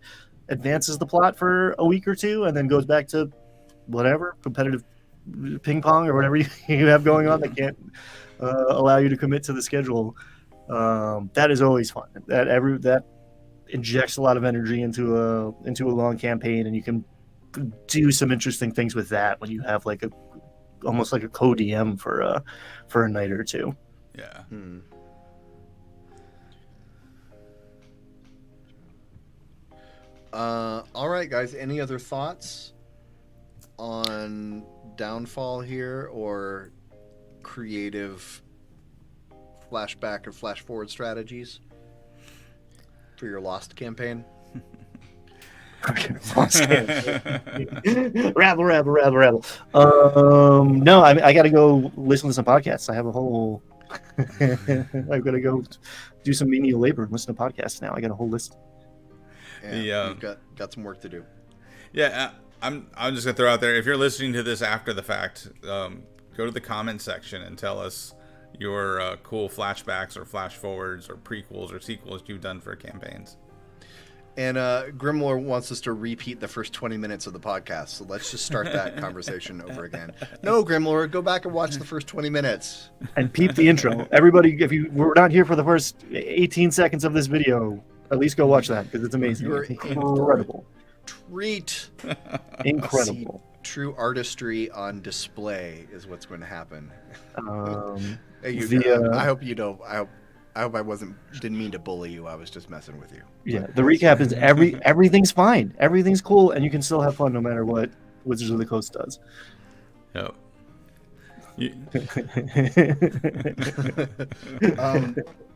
advances the plot for a week or two and then goes back to whatever competitive ping pong or whatever you have going on that can't allow you to commit to the schedule. That is always fun. That injects a lot of energy into a long campaign, and you can do some interesting things with that when you have like almost like a co-DM for a night or two. Yeah. All right, guys. Any other thoughts on Downfall here, or creative flashback or flash forward strategies for your Lost campaign? Rabble. No, I got to go listen to some podcasts. I have a whole. I've got to go do some menial labor and listen to podcasts now. I got a whole list. Yeah, you've got some work to do. Yeah, I'm just gonna throw out there, if you're listening to this after the fact, go to the comment section and tell us your cool flashbacks or flash forwards or prequels or sequels you've done for campaigns. And Grimlore wants us to repeat the first 20 minutes of the podcast, so let's just start that conversation over again. No, Grimlore, go back and watch the first 20 minutes. And peep the intro. Everybody, if you were not here for the first 18 seconds of this video, at least go watch that, because it's amazing. You're it's incredible. Treat. Incredible. See, true artistry on display is what's going to happen. Hey, I hope you know. I hope I didn't mean to bully you. I was just messing with you. Yeah, the recap is everything's fine. Everything's cool, and you can still have fun no matter what Wizards of the Coast does. Yep.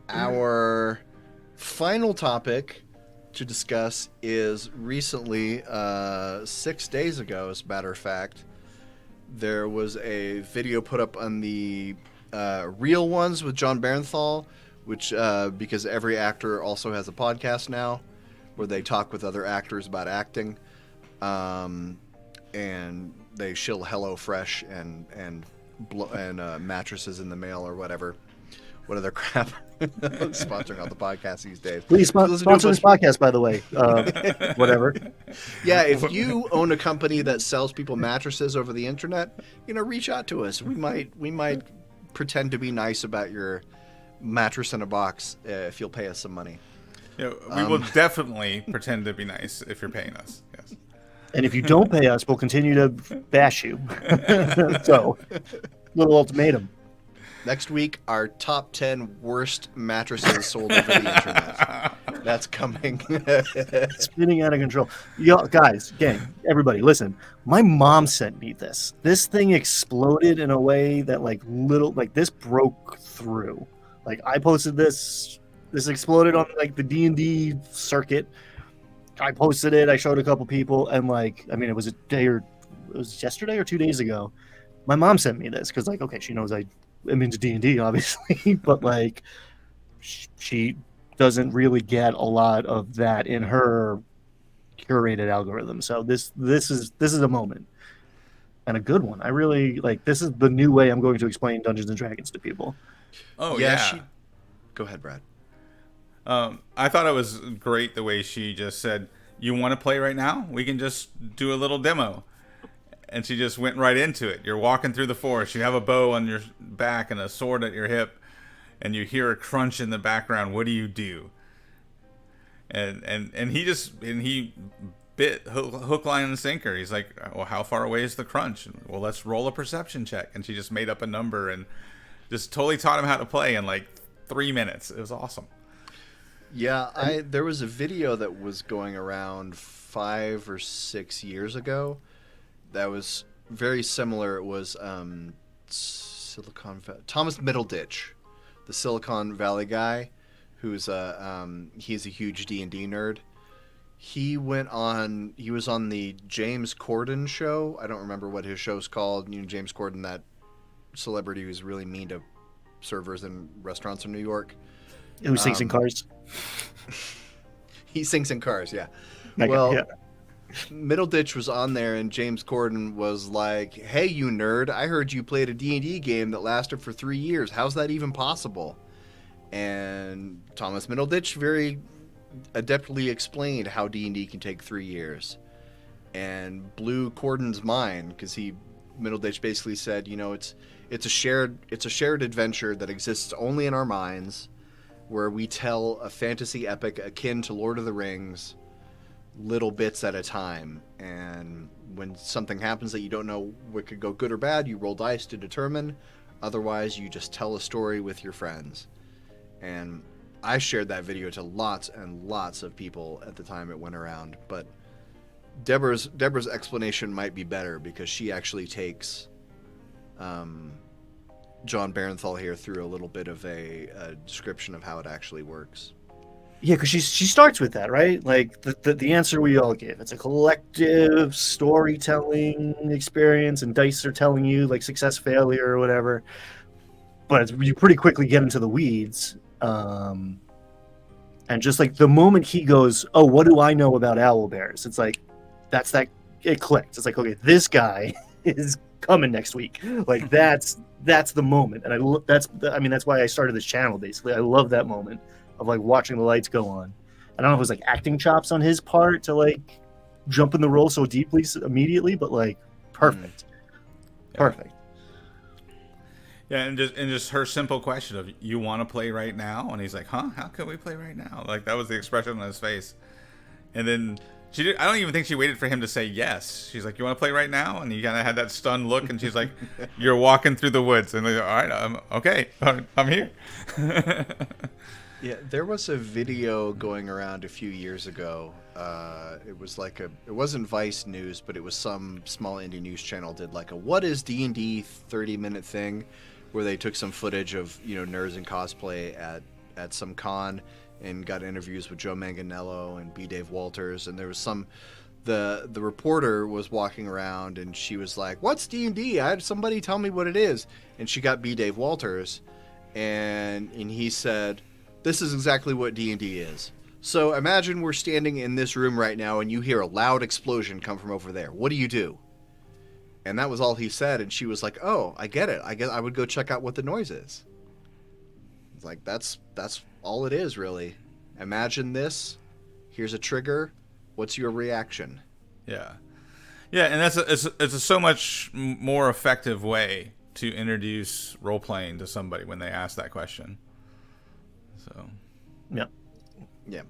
Our final topic to discuss is recently, 6 days ago, as a matter of fact, there was a video put up on the Real Ones with John Barenthal, which because every actor also has a podcast now where they talk with other actors about acting, and they shill HelloFresh and mattresses in the mail or whatever other crap sponsoring all the podcasts these days. Please sponsor this podcast, by the way. Whatever. Yeah, if you own a company that sells people mattresses over the internet, reach out to us. We might pretend to be nice about your mattress in a box if you'll pay us some money. Yeah, we will definitely pretend to be nice if you're paying us. Yes. And if you don't pay us, we'll continue to bash you. So, little ultimatum. Next week, our top 10 worst mattresses sold over the internet. That's coming. Spinning out of control. Yo, guys, gang, everybody, listen. My mom sent me this. This thing exploded in a way that this broke through. Like, I posted this This exploded on like the D&D circuit. I posted it. I showed a couple people, and like, I mean, it was yesterday or 2 days ago. My mom sent me this because, like, okay, she knows I am into D&D, obviously, but like, she doesn't really get a lot of that in her curated algorithm. So this is a moment, and a good one. I really like. This is the new way I'm going to explain Dungeons and Dragons to people. Oh Yeah, yeah. Go ahead, Brad. I thought it was great the way she just said, "You want to play right now? We can just do a little demo." And she just went right into it. You're walking through the forest. You have a bow on your back and a sword at your hip, and you hear a crunch in the background. What do you do? And he bit hook, line, and sinker. He's like, well, how far away is the crunch? Well, let's roll a perception check. And she just made up a number and just totally taught him how to play in like 3 minutes. It was awesome. Yeah, there was a video that was going around 5 or 6 years ago that was very similar. It was Thomas Middleditch, the Silicon Valley guy, who's he's a huge D&D nerd. He was on the James Corden show. I don't remember what his show's called. You know, James Corden, that celebrity who's really mean to servers in restaurants in New York. Who sings in cars? He sings in cars, yeah. Okay, well, yeah. Middleditch was on there, and James Corden was like, "Hey, you nerd! I heard you played a D&D game that lasted for 3 years. How's that even possible?" And Thomas Middleditch very adeptly explained how D&D can take 3 years, and blew Corden's mind because Middleditch basically said, you know, it's a shared adventure that exists only in our minds, where we tell a fantasy epic akin to Lord of the Rings, little bits at a time, and when something happens that you don't know what could go good or bad, you roll dice to determine. Otherwise, you just tell a story with your friends. And I shared that video to lots and lots of people at the time it went around, but Deborah's explanation might be better because she actually takes John Barenthal here through a little bit of a description of how it actually works. Yeah, because she starts with that, right? Like the answer we all give. It's a collective storytelling experience, and dice are telling you like success, failure, or whatever. But you pretty quickly get into the weeds. And just like the moment he goes, "Oh, what do I know about owl bears?" It's like it clicked. It's like, okay, this guy is coming next week. Like that's the moment, and that's why I started this channel. Basically, I love that moment of like watching the lights go on. I don't know if it was like acting chops on his part to like jump in the role so deeply immediately, but like perfect. Perfect. Yeah, and just her simple question of, "You want to play right now?" And he's like, "Huh? How can we play right now?" Like that was the expression on his face. And then I don't even think she waited for him to say yes. She's like, "You want to play right now?" And he kind of had that stunned look, and she's like, "You're walking through the woods." And like, all right, okay, I'm here. Yeah, there was a video going around a few years ago. It wasn't Vice News, but it was some small indie news channel did like a "What is D&D" 30-minute thing, where they took some footage of, you know, nerds in cosplay at some con and got interviews with Joe Manganiello and B. Dave Walters, and there was the reporter was walking around and she was like, "What's D&D? I had somebody tell me what it is," and she got B. Dave Walters, and he said, "This is exactly what D&D is. So imagine we're standing in this room right now and you hear a loud explosion come from over there. What do you do?" And that was all he said, and she was like, "Oh, I get it. I guess I would go check out what the noise is." It's like, that's all it is, really. Imagine this. Here's a trigger. What's your reaction? Yeah, and it's a so much more effective way to introduce role playing to somebody when they ask that question. So, yeah,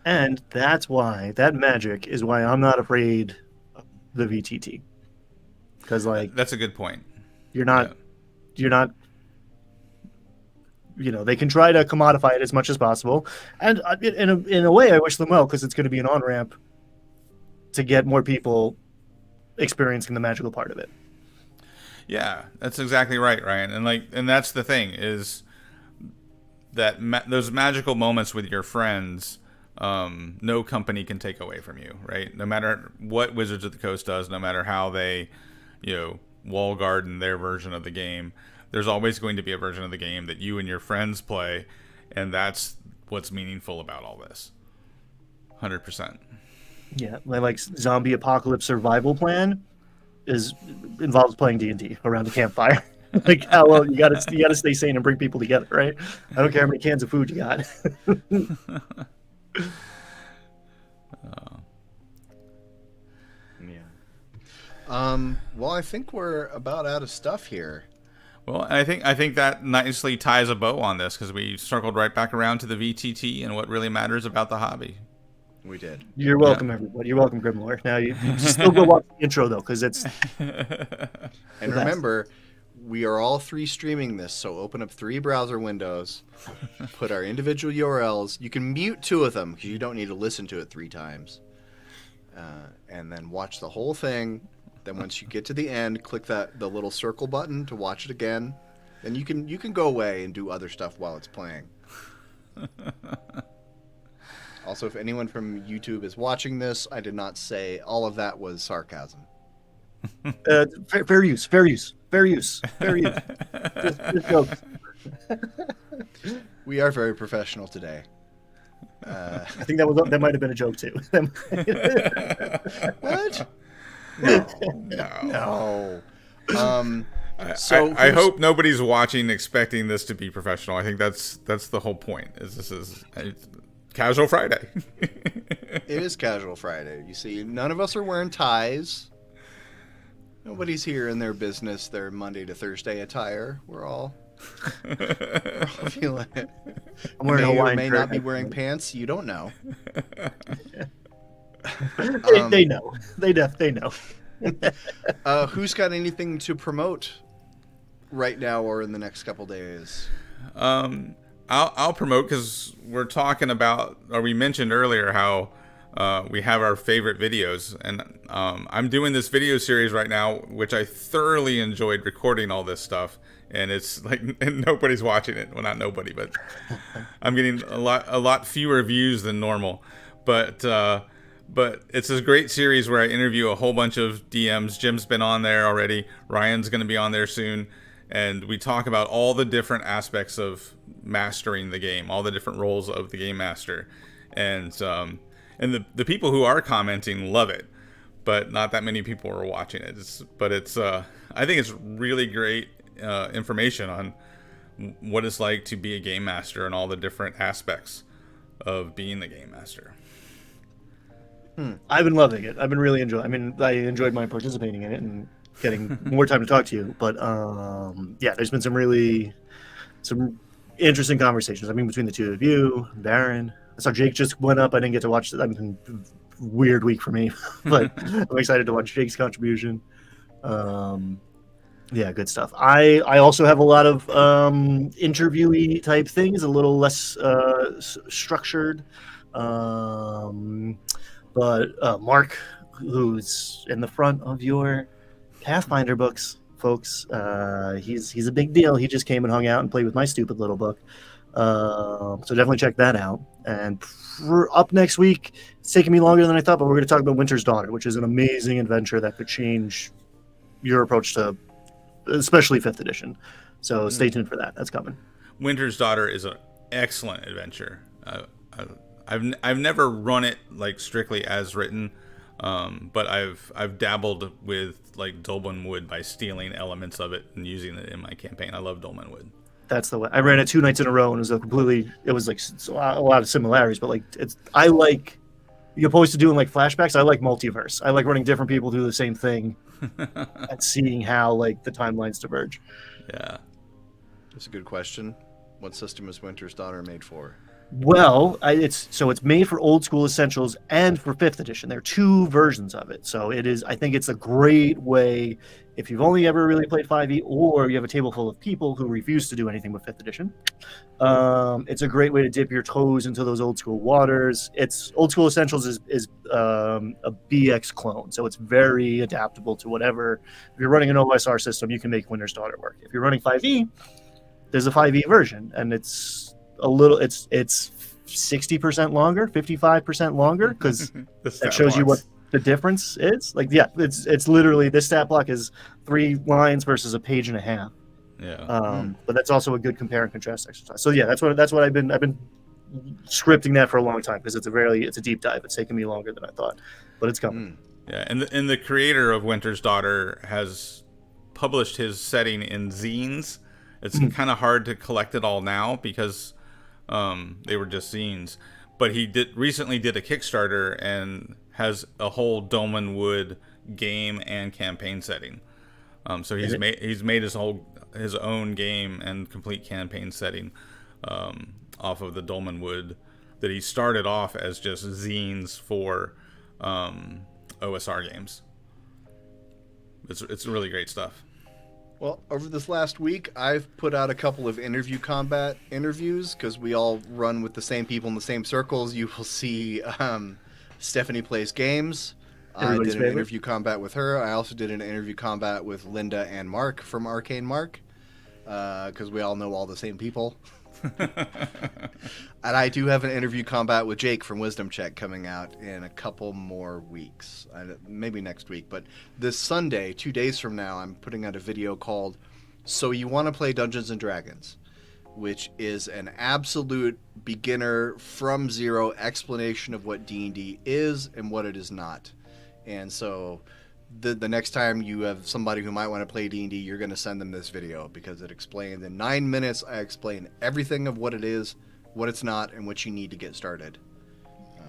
And that's why that magic is why I'm not afraid of the VTT, because like that's a good point. you're not, you know, they can try to commodify it as much as possible, and in a way, I wish them well because it's going to be an on ramp to get more people experiencing the magical part of it. Yeah, that's exactly right, Ryan. And that's the thing is, those magical moments with your friends, no company can take away from you, right? No matter what Wizards of the Coast does, no matter how they, wall garden their version of the game, there's always going to be a version of the game that you and your friends play, and that's what's meaningful about all this. 100%. Yeah, my like zombie apocalypse survival plan involves playing D&D around a campfire. Like, how well you gotta stay sane and bring people together, right? I don't care how many cans of food you got. Well, I think we're about out of stuff here. Well, I think that nicely ties a bow on this, because we circled right back around to the VTT and what really matters about the hobby. We did. You're welcome, everybody. You're welcome, Grimlore. Now you still go watch the intro though, because it's. And remember, we are all 3 streaming this, so open up 3 browser windows, put our individual URLs. You can mute 2 of them because you don't need to listen to it 3 times, and then watch the whole thing. Then once you get to the end, click the little circle button to watch it again. Then you can go away and do other stuff while it's playing. Also, if anyone from YouTube is watching this, I did not say all of that was sarcasm. Fair use. Just jokes. We are very professional today. I think that might have been a joke too. What? No. I hope nobody's watching expecting this to be professional. I think that's the whole point. This is Casual Friday. It is Casual Friday. You see, none of us are wearing ties. Nobody's here in their business, their Monday to Thursday attire. We're all feeling it. I'm wearing a Hawaiian may shirt. not be wearing pants. You don't know. They know. They know. Who's got anything to promote right now or in the next couple days? I'll promote, because we're talking about, or we mentioned earlier how we have our favorite videos, and I'm doing this video series right now, which I thoroughly enjoyed recording all this stuff, and it's like, and nobody's watching it. Well, not nobody, but I'm getting a lot fewer views than normal, but it's a great series where I interview a whole bunch of DMs. Jim's been on there already. Ryan's going to be on there soon. And we talk about all the different aspects of mastering the game, all the different roles of the game master. And the people who are commenting love it, but not that many people are watching it. I think it's really great information on what it's like to be a game master and all the different aspects of being the game master. I've been loving it. I've been really enjoying. I mean, I enjoyed my participating in it and getting more time to talk to you. But yeah, there's been some interesting conversations. I mean, between the two of you, Baron. I saw Jake just went up. I didn't get to watch. I've been weird week for me, but I'm excited to watch Jake's contribution. Yeah, good stuff. I also have a lot of interviewee type things, a little less structured. But Mark, who's in the front of your Pathfinder books, folks, he's a big deal. He just came and hung out and played with my stupid little book. So definitely check that out. And up next week, it's taking me longer than I thought, but we're going to talk about Winter's Daughter, which is an amazing adventure that could change your approach to, especially 5th edition. So stay tuned for that. That's coming. Winter's Daughter is an excellent adventure. I've never run it like strictly as written, but I've dabbled with like Dolmen Wood by stealing elements of it and using it in my campaign. I love Dolmen Wood. That's the way. I ran it 2 nights in a row, and it was like a lot of similarities, but like I like, you're opposed to doing like flashbacks. I like multiverse. I like running different people do the same thing and seeing how like the timelines diverge. Yeah, that's a good question. What system is Winter's Daughter made for? Well, it's made for old school essentials and for 5th edition. There are 2 versions of it. So it is. I think it's a great way if you've only ever really played 5e, or you have a table full of people who refuse to do anything with 5th edition. It's a great way to dip your toes into those old school waters. It's old school essentials is a BX clone, so it's very adaptable to whatever. If you're running an OSR system, you can make Winter's Daughter work. If you're running 5e, there's a 5e version, and it's a little. It's 60% longer, 55% longer, because that shows you what the difference is. Like, yeah, it's literally, this stat block is 3 lines versus a page and a half. Yeah. But that's also a good compare and contrast exercise. So yeah, that's what I've been scripting that for a long time, because it's a deep dive. It's taken me longer than I thought, but it's coming. Yeah, and the creator of Winter's Daughter has published his setting in zines. It's kind of hard to collect it all now because they were just zines. But he recently did a Kickstarter and has a whole Dolmen Wood game and campaign setting. So he's made his own game and complete campaign setting off of the Dolmen Wood that he started off as just zines for OSR games. It's really great stuff. Well, over this last week, I've put out a couple of interview combat interviews because we all run with the same people in the same circles. You will see Stephanie Plays Games. Everybody's I did an interview combat with her. I also did an interview combat with Linda and Mark from Arcane Mark because we all know all the same people. And I do have an interview combat with Jake from Wisdom Check coming out in a couple more weeks, maybe next week. But this Sunday, 2 days from now, I'm putting out a video called So You Want to Play Dungeons & Dragons, which is an absolute beginner from zero explanation of what D&D is and what it is not. And so the next time you have somebody who might want to play D&D, you're going to send them this video because it explains in 9 minutes. I explain everything of what it is, what it's not, and what you need to get started.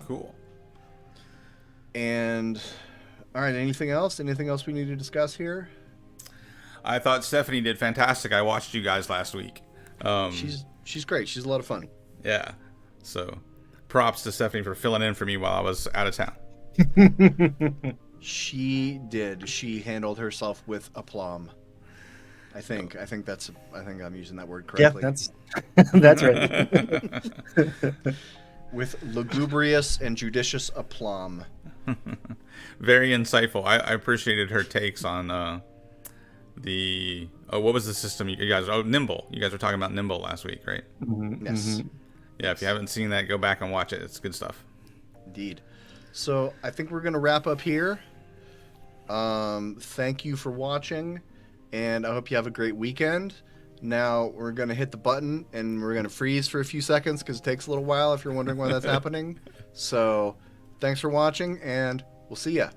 Cool. And all right, anything else? Anything else we need to discuss here? I thought Stephanie did fantastic. I watched you guys last week. She's great. She's a lot of fun. Yeah. So props to Stephanie for filling in for me while I was out of town. She did. She handled herself with aplomb. I think I'm using that word correctly. Yeah, that's right. With lugubrious and judicious aplomb. Very insightful. I appreciated her takes on what was the system you guys? Oh, Nimble. You guys were talking about Nimble last week, right? Mm-hmm. Yes. Yeah. If you haven't seen that, go back and watch it. It's good stuff. Indeed. So I think we're going to wrap up here. Thank you for watching, and I hope you have a great weekend. Now we're going to hit the button, and we're going to freeze for a few seconds because it takes a little while if you're wondering why that's happening. So thanks for watching, and we'll see ya.